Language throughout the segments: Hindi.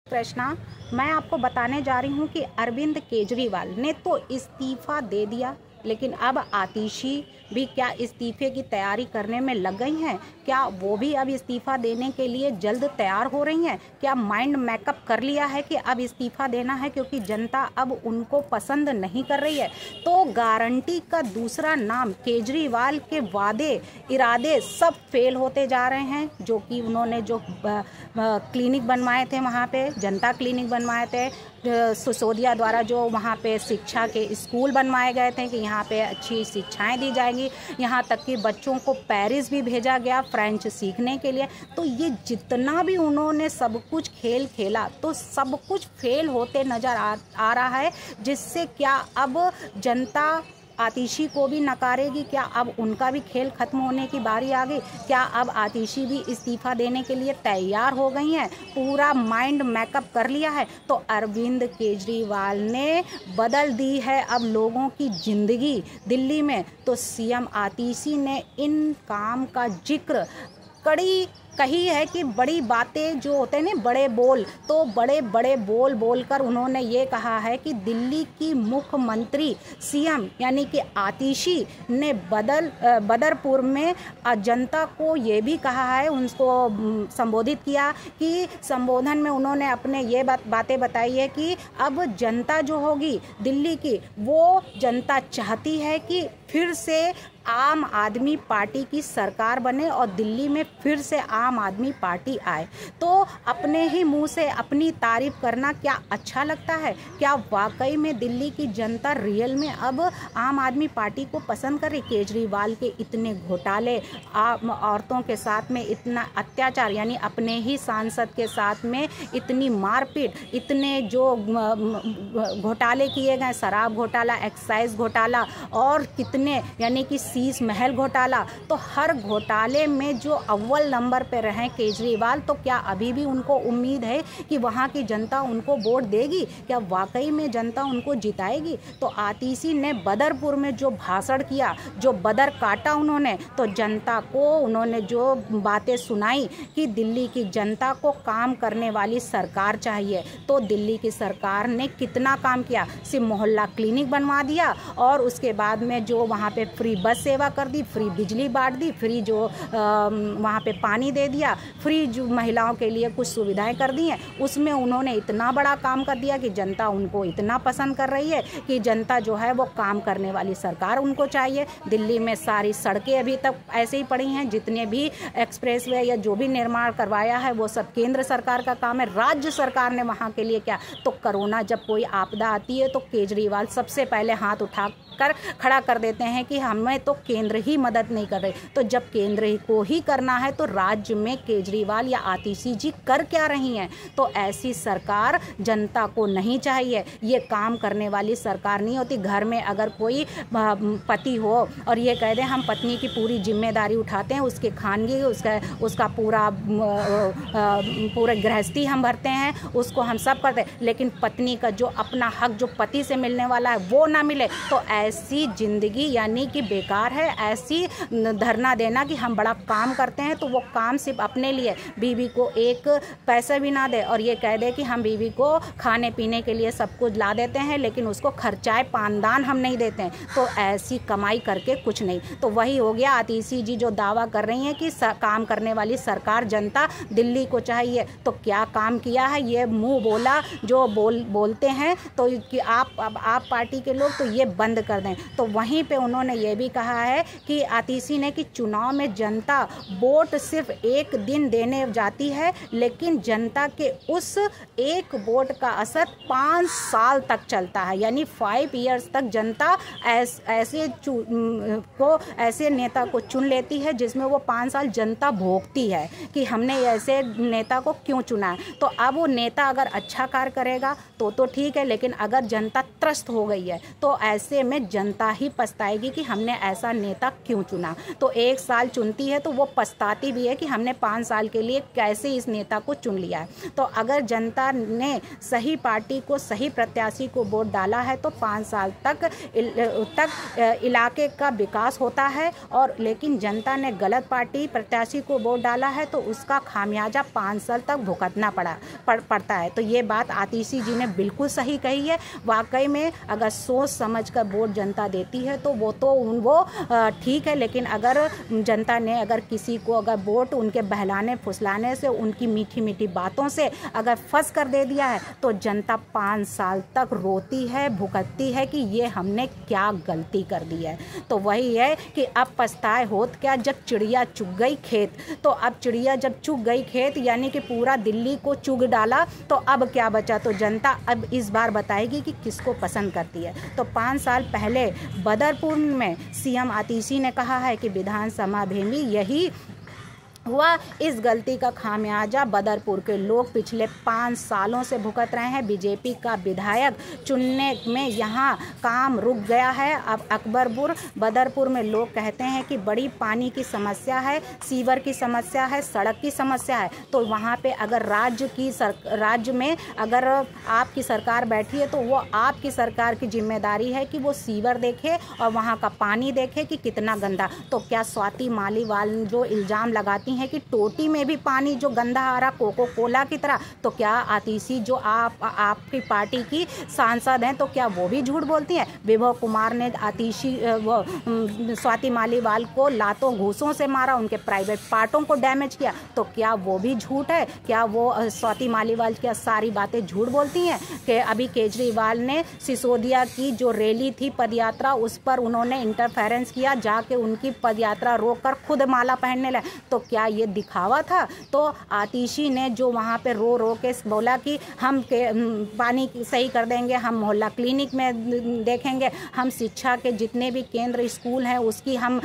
कृष्णा, मैं आपको बताने जा रही हूँ कि अरविंद केजरीवाल ने तो इस्तीफा दे दिया, लेकिन अब आतिशी भी क्या इस्तीफे की तैयारी करने में लग गई हैं? क्या वो भी अब इस्तीफा देने के लिए जल्द तैयार हो रही हैं? क्या माइंड मेकअप कर लिया है कि अब इस्तीफा देना है क्योंकि जनता अब उनको पसंद नहीं कर रही है? तो गारंटी का दूसरा नाम केजरीवाल के वादे इरादे सब फेल होते जा रहे हैं। जो कि उन्होंने जो क्लिनिक बनवाए थे, वहाँ पे जनता क्लिनिक बनवाए थे, सिसोदिया द्वारा जो वहाँ पे शिक्षा के स्कूल बनवाए गए थे कि यहाँ पे अच्छी शिक्षाएं दी जाएंगी, यहाँ तक कि बच्चों को पेरिस भी भेजा गया फ्रेंच सीखने के लिए। तो ये जितना भी उन्होंने सब कुछ खेल खेला तो सब कुछ फेल होते नज़र आ रहा है, जिससे क्या अब जनता आतिशी को भी नकारेगी? क्या अब उनका भी खेल खत्म होने की बारी आ गई? क्या अब आतिशी भी इस्तीफा देने के लिए तैयार हो गई हैं, पूरा माइंड मेकअप कर लिया है? तो अरविंद केजरीवाल ने बदल दी है अब लोगों की ज़िंदगी दिल्ली में। तो सीएम आतिशी ने इन काम का जिक्र कही है कि बड़ी बातें जो होते हैं ना, बड़े बोल, तो बड़े बड़े बोल बोलकर उन्होंने ये कहा है कि दिल्ली की मुख्यमंत्री सीएम यानी कि आतिशी ने बदरपुर में जनता को ये भी कहा है, उनको संबोधित किया कि संबोधन में उन्होंने अपने ये बातें बताई है कि अब जनता जो होगी दिल्ली की, वो जनता चाहती है कि फिर से आम आदमी पार्टी की सरकार बने और दिल्ली में फिर से आम आदमी पार्टी आए। तो अपने ही मुंह से अपनी तारीफ करना क्या अच्छा लगता है? क्या वाकई में दिल्ली की जनता रियल में अब आम आदमी पार्टी को पसंद कर रही? केजरीवाल के इतने घोटाले, औरतों के साथ में इतना अत्याचार, यानी अपने ही सांसद के साथ में इतनी मारपीट, इतने जो घोटाले किए गए, शराब घोटाला, एक्साइज घोटाला और कितने, यानी कि शीश महल घोटाला, तो हर घोटाले में जो अव्वल नंबर पे रहे केजरीवाल, तो क्या अभी भी उनको उम्मीद है कि वहाँ की जनता उनको वोट देगी? क्या वाकई में जनता उनको जिताएगी? तो आतिशी ने बदरपुर में जो भाषण किया, जो बदर काटा उन्होंने, तो जनता को उन्होंने जो बातें सुनाई कि दिल्ली की जनता को काम करने वाली सरकार चाहिए, तो दिल्ली की सरकार ने कितना काम किया। सिर्फ मोहल्ला क्लिनिक बनवा दिया और उसके बाद में जो वहाँ पे फ्री बस सेवा कर दी, फ्री बिजली बांट दी, फ्री जो वहाँ पे पानी दे दिया, फ्री जो महिलाओं के लिए कुछ सुविधाएं कर दी हैं, उसमें उन्होंने इतना बड़ा काम कर दिया कि जनता उनको इतना पसंद कर रही है कि जनता जो है वो काम करने वाली सरकार उनको चाहिए। दिल्ली में सारी सड़कें अभी तक ऐसे ही पड़ी हैं, जितने भी एक्सप्रेसवे या जो भी निर्माण करवाया है वो सब केंद्र सरकार का काम है। राज्य सरकार ने वहाँ के लिए क्या, तो कोरोना जब कोई आपदा आती है तो केजरीवाल सबसे पहले हाथ उठा कर खड़ा कर देते हैं कि हमें तो केंद्र ही मदद नहीं कर रही। तो जब केंद्र को ही करना है तो राज्य में केजरीवाल या आतिशी जी कर क्या रही हैं? तो ऐसी सरकार जनता को नहीं चाहिए। ये काम करने वाली सरकार नहीं होती। घर में अगर कोई पति हो और ये कह दे हम पत्नी की पूरी जिम्मेदारी उठाते हैं, उसके खानगी, उसका पूरा गृहस्थी हम भरते हैं, उसको हम सब करते हैं, लेकिन पत्नी का जो अपना हक जो पति से मिलने वाला है वो ना मिले, तो ऐसी जिंदगी यानी कि बेकार है। ऐसी धरना देना कि हम बड़ा काम करते हैं तो वो काम सिर्फ अपने लिए, बीवी को एक पैसा भी ना दे और ये कह दे कि हम बीवी को खाने पीने के लिए सब कुछ ला देते हैं लेकिन उसको खर्चाए पानदान हम नहीं देते हैं, तो ऐसी कमाई करके कुछ नहीं। तो वही हो गया आतिशी जी जो दावा कर रही हैं कि काम करने वाली सरकार जनता दिल्ली को चाहिए। तो क्या काम किया है? ये मुंह बोला जो बोलते हैं तो कि आप पार्टी के लोग तो ये बंद कर दें। तो वहीं पे उन्होंने ये भी कहा है कि आतिशी ने कि चुनाव में जनता वोट सिर्फ एक दिन देने जाती है, लेकिन जनता के उस एक वोट का असर 5 साल तक चलता है, यानी 5 ईयर्स तक जनता ऐसे नेता को चुन लेती है जिसमें वो 5 साल जनता भोगती है कि हमने ऐसे नेता को क्यों चुना है। तो अब वो नेता अगर अच्छा कार्य करेगा तो ठीक है, लेकिन अगर जनता त्रस्त हो गई है तो ऐसे में जनता ही पछताएगी कि हमने ऐसा नेता क्यों चुना। तो 1 साल चुनती है तो वो पछताती भी है कि हमने 5 साल के लिए कैसे इस नेता को चुन लिया है। तो अगर जनता ने सही पार्टी को, सही प्रत्याशी को वोट डाला है तो 5 साल तक इलाके का विकास होता है, और लेकिन जनता ने गलत पार्टी प्रत्याशी को वोट डाला है तो उसका खामियाजा 5 साल तक भुगतना पड़ता है। तो ये बात आतिशी जी ने बिल्कुल सही कही है। वाकई में अगर सोच समझ कर वोट जनता देती है तो वो ठीक है, लेकिन अगर जनता ने अगर किसी को अगर वोट उनके बहलाने फुसलाने से, उनकी मीठी मीठी बातों से अगर फंस कर दे दिया है तो जनता 5 साल तक रोती है, भुगतती है कि ये हमने क्या गलती कर दी है। तो वही है कि अब पछताए होत क्या, जब चिड़िया चुग गई खेत। तो अब चिड़िया जब चुग गई खेत यानी कि पूरा दिल्ली को चुग डाला, तो अब क्या बचा। तो जनता अब इस बार बताएगी कि किसको पसंद करती है। तो 5 साल पहले बदरपुर में सीएम आतिशी ने कहा है कि विधानसभा में भी यही हुआ। इस गलती का खामियाजा बदरपुर के लोग पिछले 5 सालों से भुगत रहे हैं। बीजेपी का विधायक चुनने में यहाँ काम रुक गया है। अब अकबरपुर बदरपुर में लोग कहते हैं कि बड़ी पानी की समस्या है, सीवर की समस्या है, सड़क की समस्या है। तो वहाँ पे अगर राज्य में अगर आपकी सरकार बैठी है तो वो आपकी सरकार की जिम्मेदारी है कि वो सीवर देखे और वहाँ का पानी देखे कि कितना गंदा। तो क्या स्वाति मालीवाल जो इल्ज़ाम लगाती है कि टोटी में भी पानी जो गंदा आ रहा कोको कोला की तरह, तो क्या आतिशी जो आपकी पार्टी की सांसद हैं तो क्या वो भी झूठ बोलती हैं। विभव कुमार ने स्वाति मालीवाल को लातों घूसों से मारा, उनके प्राइवेट पार्टों को डैमेज किया, तो क्या वो भी झूठ है। क्या वो स्वाति मालीवाल क्या सारी बातें झूठ बोलती हैं। कि अभी केजरीवाल ने सिसोदिया की जो रैली थी पदयात्रा, उस पर उन्होंने इंटरफेरेंस किया, जाके उनकी पदयात्रा रोक कर खुद माला पहनने लगे। तो क्या ये दिखावा था। तो आतिशी ने जो वहाँ पे रो रो के बोला कि हम पानी सही कर देंगे, हम मोहल्ला क्लिनिक में देखेंगे, हम शिक्षा के जितने भी केंद्र स्कूल हैं उसकी हम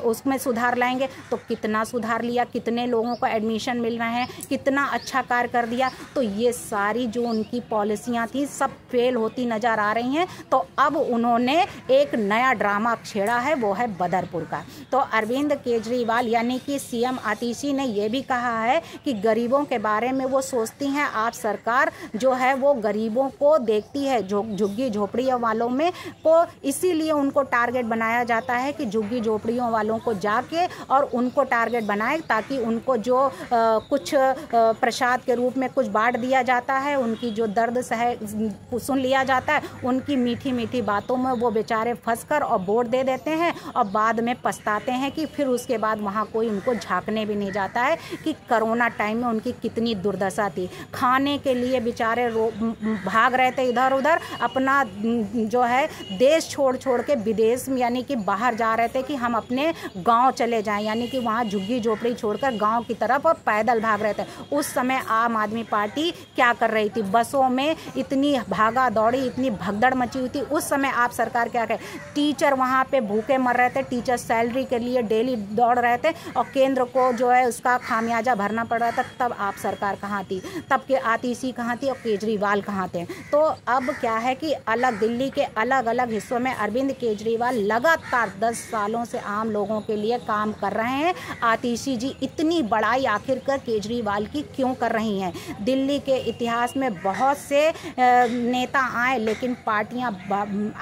उसमें सुधार लाएंगे, तो कितना सुधार लिया, कितने लोगों को एडमिशन मिल रहे हैं, कितना अच्छा कार्य कर दिया। तो ये सारी जो उनकी पॉलिसियाँ थी सब फेल होती नज़र आ रही हैं। तो अब उन्होंने एक नया ड्रामा छेड़ा है, वो है बदरपुर का। तो अरविंद केजरीवाल यानी कि सीएम आतिशी ने यह भी कहा है कि गरीबों के बारे में वो सोचती हैं। आप सरकार जो है वो गरीबों को देखती है, झुग्गी झोपड़ियों वालों में को, इसीलिए उनको टारगेट बनाया जाता है कि झुग्गी झोपड़ियों वालों को जाके और उनको टारगेट बनाए, ताकि उनको जो कुछ प्रसाद के रूप में कुछ बांट दिया जाता है, उनकी जो दर्द सुन लिया जाता है, उनकी मीठी मीठी बातों में वो बेचारे फंसकर और वोट दे देते हैं और बाद में पछताते हैं कि फिर उसके बाद वहाँ कोई उनको झांकने भी नहीं जाता है कि कोरोना टाइम में उनकी कितनी दुर्दशा थी। खाने के लिए बेचारे भाग रहे थे इधर उधर, अपना जो है देश छोड़ छोड़ के विदेश में यानी कि बाहर जा रहे थे कि हम अपने गांव चले जाएं, यानी कि वहाँ झुग्गी झोपड़ी छोड़कर गांव की तरफ और पैदल भाग रहे थे। उस समय आम आदमी पार्टी क्या कर रही थी, बसों में इतनी भागा दौड़ी, इतनी भगदड़ मची हुई थी। उस समय आप सरकार क्या करे, टीचर वहाँ पे भूखे मर रहे थे, टीचर सैलरी के लिए डेली दौड़ रहे थे और केंद्र को जो है उसका खामियाजा भरना पड़ रहा था। तब आप सरकार कहाँ थी, तब के आतिशी कहाँ थी और केजरीवाल कहाँ थे। तो अब क्या है कि अलग दिल्ली के अलग अलग हिस्सों में अरविंद केजरीवाल लगातार 10 सालों से आम लोगों के लिए काम कर रहे हैं। आतिशी जी इतनी बड़ाई आखिरकार केजरीवाल की क्यों कर रही हैं। दिल्ली के इतिहास में बहुत से नेता आए लेकिन पार्टियां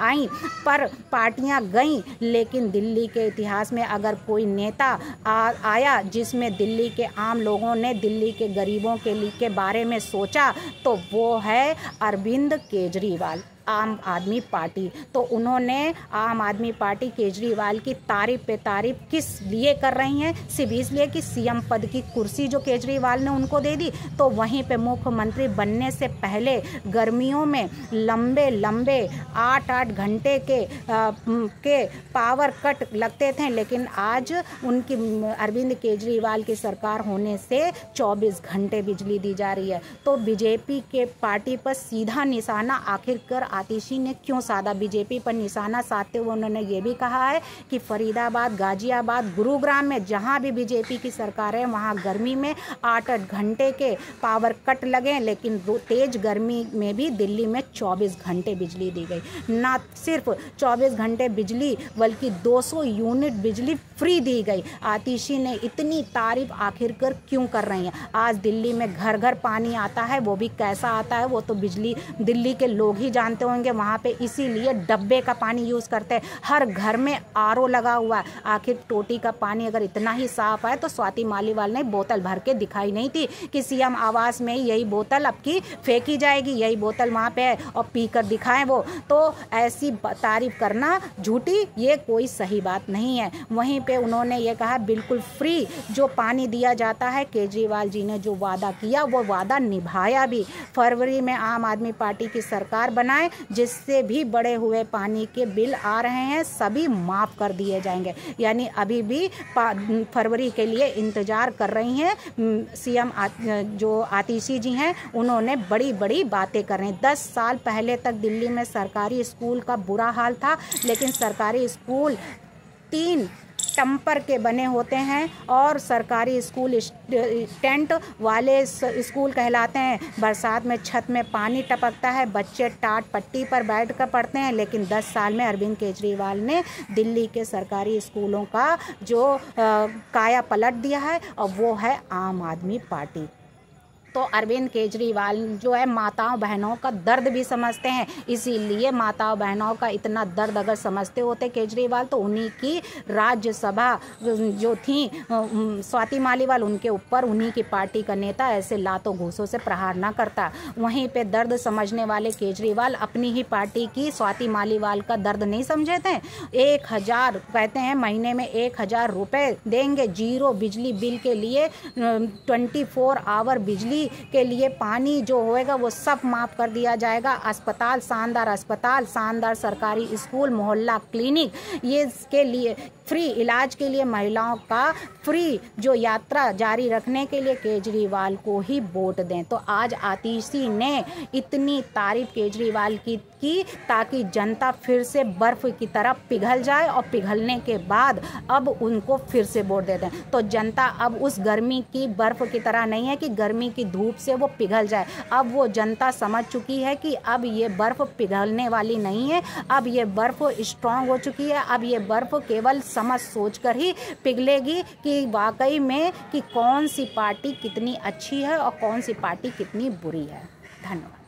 आई पर पार्टियां गईं, लेकिन दिल्ली के इतिहास में अगर कोई नेता आया जिसमें दिल्ली के आम लोगों ने दिल्ली के गरीबों के बारे में सोचा, तो वो है अरविंद केजरीवाल, आम आदमी पार्टी। तो उन्होंने आम आदमी पार्टी केजरीवाल की तारीफ पे तारीफ किस लिए कर रही हैं, सिर्फ इसलिए कि सीएम पद की कुर्सी जो केजरीवाल ने उनको दे दी। तो वहीं पे मुख्यमंत्री बनने से पहले गर्मियों में लंबे लंबे 8-8 घंटे के पावर कट लगते थे, लेकिन आज उनकी अरविंद केजरीवाल की सरकार होने से 24 घंटे बिजली दी जा रही है। तो बीजेपी के पार्टी पर सीधा निशाना आखिरकार आतिशी ने क्यों साधा। बीजेपी पर निशाना साधते हुए उन्होंने ये भी कहा है कि फरीदाबाद, गाजियाबाद, गुरुग्राम में जहाँ भी बीजेपी की सरकार है वहाँ गर्मी में 8-8 घंटे के पावर कट लगे, लेकिन तेज गर्मी में भी दिल्ली में 24 घंटे बिजली दी गई। ना सिर्फ 24 घंटे बिजली बल्कि 200 यूनिट बिजली फ्री दी गई। आतिशी ने इतनी तारीफ आखिरकार क्यों कर रही हैं। आज दिल्ली में घर घर पानी आता है, वो भी कैसा आता है वो तो दिल्ली के लोग ही जानते होंगे। वहाँ पे इसीलिए डब्बे का पानी यूज़ करते हैं। हर घर में आरओ लगा हुआ है। आखिर टोटी का पानी अगर इतना ही साफ है तो स्वाति मालीवाल ने बोतल भर के दिखाई नहीं थी कि सीएम आवास में यही बोतल अब की फेंकी जाएगी, यही बोतल वहाँ पे है और पीकर दिखाएं वो। तो ऐसी तारीफ करना झूठी, ये कोई सही बात नहीं है। वहीं पे उन्होंने ये कहा बिल्कुल फ्री जो पानी दिया जाता है। केजरीवाल जी ने जो वादा किया वो वादा निभाया भी। फरवरी में आम आदमी पार्टी की सरकार बनाए, जिससे भी बढ़े हुए पानी के बिल आ रहे हैं सभी माफ़ कर दिए जाएंगे। यानी अभी भी फरवरी के लिए इंतज़ार कर रही हैं। सीएम जो आतिशी जी हैं उन्होंने बड़ी बड़ी बातें कर रहे हैं। 10 साल पहले तक दिल्ली में सरकारी स्कूल का बुरा हाल था, लेकिन सरकारी स्कूल 3 टम्पर के बने होते हैं और सरकारी स्कूल टेंट वाले स्कूल कहलाते हैं। बरसात में छत में पानी टपकता है, बच्चे टाट पट्टी पर बैठ कर पढ़ते हैं। लेकिन 10 साल में अरविंद केजरीवाल ने दिल्ली के सरकारी स्कूलों का जो काया पलट दिया है और वो है आम आदमी पार्टी। तो अरविंद केजरीवाल जो है माताओं बहनों का दर्द भी समझते हैं, इसीलिए माताओं बहनों का इतना दर्द अगर समझते होते केजरीवाल तो उन्हीं की राज्यसभा जो थी स्वाति मालीवाल, उनके ऊपर उन्हीं की पार्टी का नेता ऐसे लातों घूसों से प्रहार ना करता। वहीं पे दर्द समझने वाले केजरीवाल अपनी ही पार्टी की स्वाति मालीवाल का दर्द नहीं समझे थे। 1000 कहते हैं महीने में 1000 रुपये देंगे, जीरो बिजली बिल के लिए 24 आवर बिजली के लिए पानी जो होएगा वो सब माफ़ कर दिया जाएगा। अस्पताल, शानदार सरकारी स्कूल, मोहल्ला क्लिनिक, ये इसके लिए फ्री इलाज के लिए महिलाओं का फ्री जो यात्रा जारी रखने के लिए केजरीवाल को ही वोट दें। तो आज आतिशी ने इतनी तारीफ केजरीवाल की ताकि जनता फिर से बर्फ़ की तरह पिघल जाए और पिघलने के बाद अब उनको फिर से वोट दे दें। तो जनता अब उस गर्मी की बर्फ़ की तरह नहीं है कि गर्मी की धूप से वो पिघल जाए। अब वो जनता समझ चुकी है कि अब ये बर्फ़ पिघलने वाली नहीं है, अब ये बर्फ़ स्ट्रांग हो चुकी है। अब ये बर्फ़ केवल समझ सोच कर ही पिघलेगी कि वाकई में कि कौन सी पार्टी कितनी अच्छी है और कौन सी पार्टी कितनी बुरी है। धन्यवाद।